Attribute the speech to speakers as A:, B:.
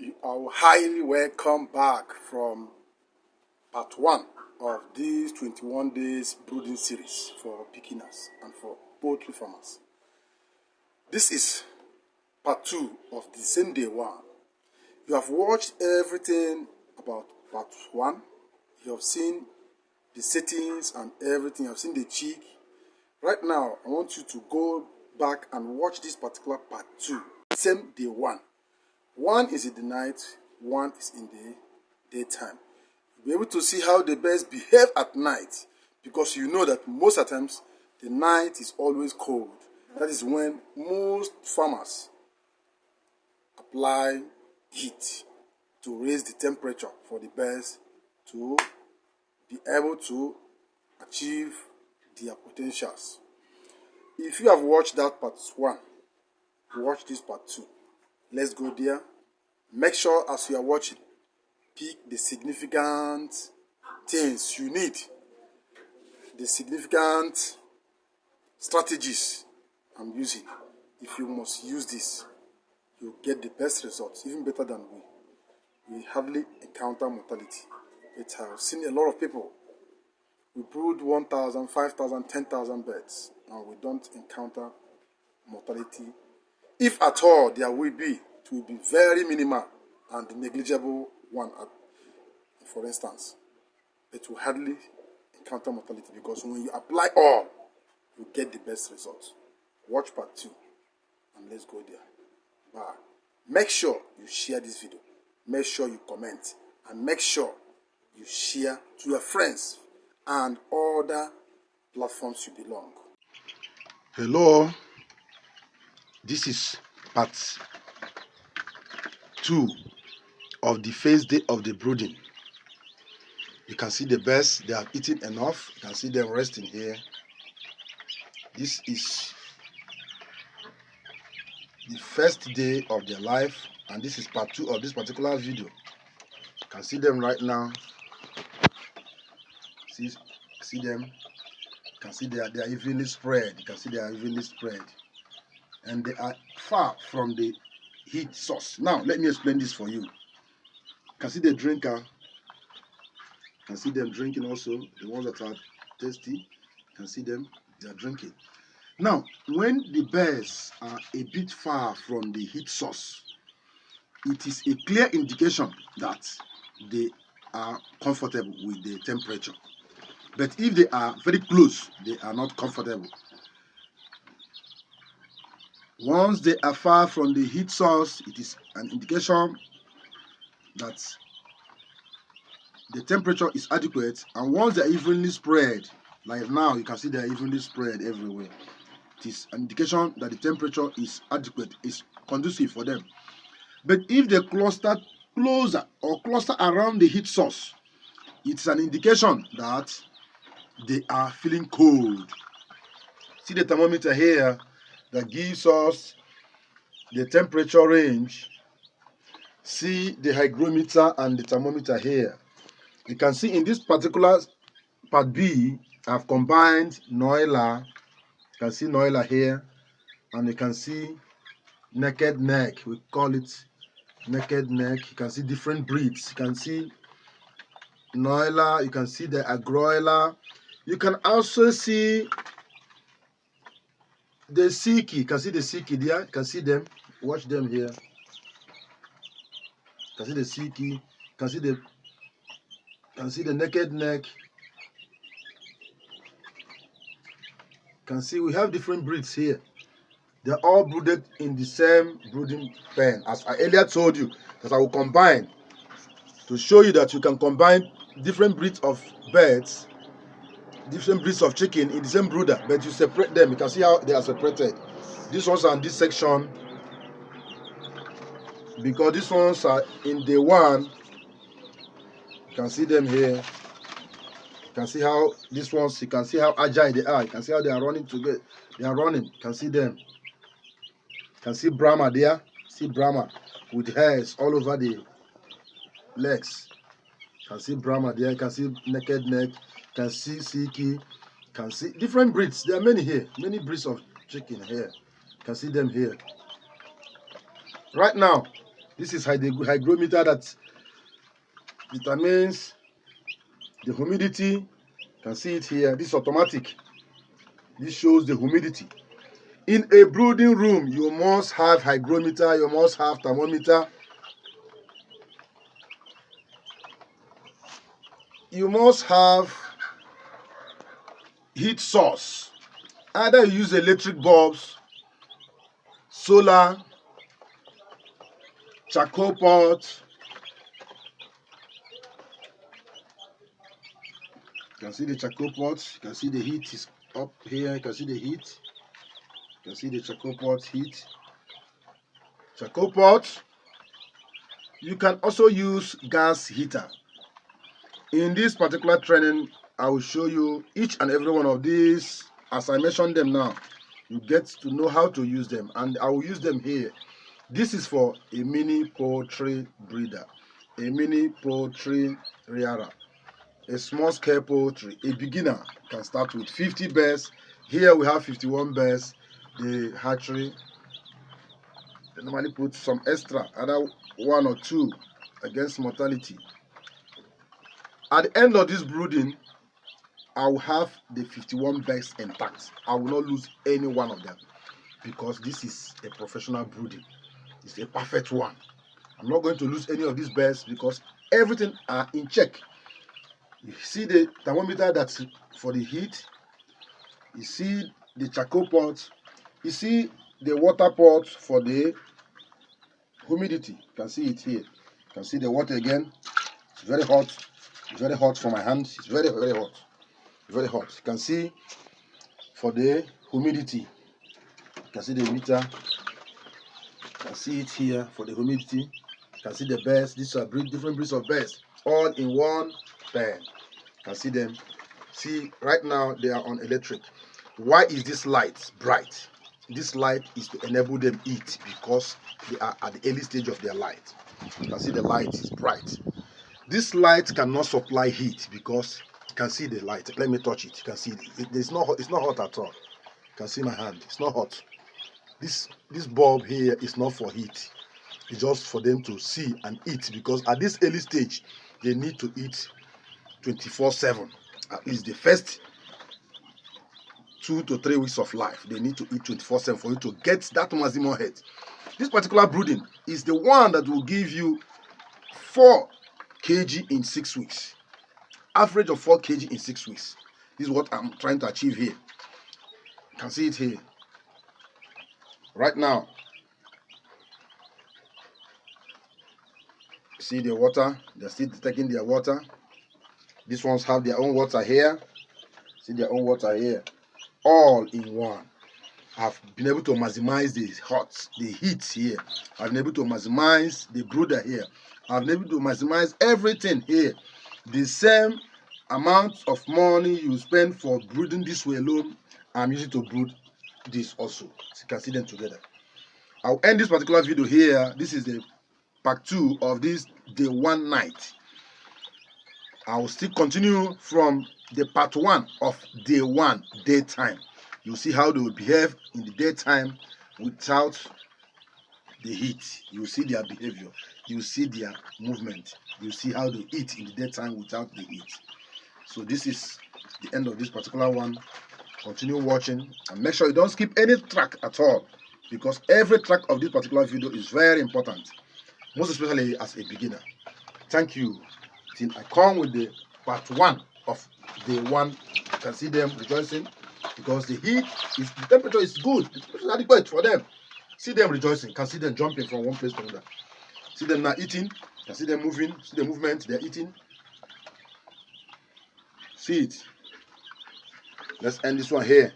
A: You are highly welcome back from part 1 of this 21 days brooding series for beginners and for poultry farmers. This is part 2 of the same day 1. You have watched everything about part 1. You have seen the settings and everything. You have seen the chick. Right now, I want you to go back and watch this particular part 2. Same day 1. 1 is in the night, 1 is in the daytime. You'll be able to see how the birds behave at night, because you know that most of the times the night is always cold. That is when most farmers apply heat to raise the temperature for the birds to be able to achieve their potentials. If you have watched that part 1, watch this part 2. Let's go there. Make sure as you are watching, pick the significant things you need, the significant strategies I'm using. If you must use this, you'll get the best results, even better than we. We hardly encounter mortality. But I've seen a lot of people. We brood 1,000, 5,000, 10,000 birds, and we don't encounter mortality. If at all there will be, it will be very minimal and negligible one, for instance. It will hardly encounter mortality, because when you apply all, you get the best results. Watch part 2 and let's go there. Bye. Make sure you share this video. Make sure you comment, and make sure you share to your friends and other platforms you belong. Hello. This is part 2 of the first day of the brooding. You can see the birds, they have eaten enough. You can see them resting here. This is the first day of their life, and this is part 2 of this particular video. You can see them right now. See them. You can see they are evenly spread. You can see they are evenly spread, and they are far from the heat source. Now let me explain this for you. You can see the drinker. You can see them drinking also. The ones that are tasty, you can see them, they are drinking. Now, when the birds are a bit far from the heat source, it is a clear indication that they are comfortable with the temperature. But if they are very close, they are not comfortable. Once they are far from the heat source, it is an indication that the temperature is adequate. And once they are evenly spread, like now, you can see they are evenly spread everywhere. It is an indication that the temperature is adequate, is conducive for them. But if they cluster closer or cluster around the heat source, it's an indication that they are feeling cold. See the thermometer here that gives us the temperature range. See the hygrometer and the thermometer here. You can see in this particular part B, I've combined Broiler. You can see Broiler here, and you can see naked neck. We call it naked neck. You can see different breeds. You can see Broiler. You can see the Broiler. You can also see the Siki. You can see the Siki there. You can see them. Watch them here. You can see the Siki. You can see the naked neck. You can see we have different breeds here. They're all brooded in the same brooding pen. As I earlier told you, that I will combine to show you that you can combine different breeds of birds, different breeds of chicken in the same brooder, but you separate them. You can see how they are separated. These ones are in this section because these ones are in day 1. You can see them here. You can see how these ones, you can see how agile they are. You can see how they are running together. They are running. You can see them. You can see Brahma there. See Brahma with hairs all over the legs. You can see Brahma there. You can see naked neck. You can see Siki. You can see different breeds. There are many here. Many breeds of chicken here. You can see them here. Right now, This is hygrometer that determines the humidity. You can see it here. This is automatic. This shows the humidity. In a brooding room, you must have hygrometer, you must have thermometer. You must have heat source. Either you use electric bulbs, solar, charcoal pot. You can see the charcoal pot. You can see the heat is up here. You can see the heat. You can see the charcoal pot heat. Charcoal pot. You can also use gas heater. In this particular training, I will show you each and every one of these. As I mentioned them now, you get to know how to use them, and I will use them here. This is for a mini poultry breeder, a mini poultry rearer, a small scale poultry. A beginner can start with 50 birds. Here we have 51 birds. The hatchery, they normally put some extra, either 1 or 2 against mortality. At the end of this brooding, I will have the 51 birds intact. I will not lose any one of them because this is a professional brooding. It's a perfect one. I'm not going to lose any of these birds because everything are in check. You see the thermometer that's for the heat. You see the charcoal pot. You see the water pot for the humidity. You can see it here. You can see the water again. It's very hot. It's very hot for my hands. It's very, very hot. Very hot. You can see for the humidity. You can see the meter. You can see it here for the humidity. You can see the birds. These are different breeds of birds, all in one pen. You can see them. See, right now they are on electric. Why is this light bright? This light is to enable them eat because they are at the early stage of their light. You can see the light is bright. This light cannot supply heat because you can see the light. Let me touch it. You can see it's not hot at all. You can see my hand. It's not hot. This bulb here is not for heat. It's just for them to see and eat because at this early stage they need to eat 24/7. At least the first 2 to 3 weeks of life, they need to eat 24/7 for you to get that maximum head. This particular brooding is the one that will give you 4 kg in 6 weeks. Average of 4 kg in 6 weeks. This is what I'm trying to achieve here. You can see it here. Right now, see the water. They're still taking their water. These ones have their own water here. See their own water here. All in one. I've been able to maximize the heat here. I've been able to maximize the brooder here. I've been able to maximize everything here. The same amount of money you spend for brooding this way alone, I'm using to brood this also. So you can see them together. I'll end this particular video here. This is the part 2 of this day 1 night. I will still continue from the part 1 of day 1 daytime. You'll see how they will behave in the daytime without the heat. You'll see their behavior. You'll see their movement. You'll see how they eat in the daytime without the heat. So this is the end of this particular one. Continue watching and make sure you don't skip any track at all because every track of this particular video is very important, most especially as a beginner. Thank you. Till I come with the part 1 of day 1. You can see them rejoicing because the temperature is good. The temperature is adequate for them. See them rejoicing. You can see them jumping from one place to another. See them now eating. You can see them moving. See the movement. They're eating. See it. Let's end this one here.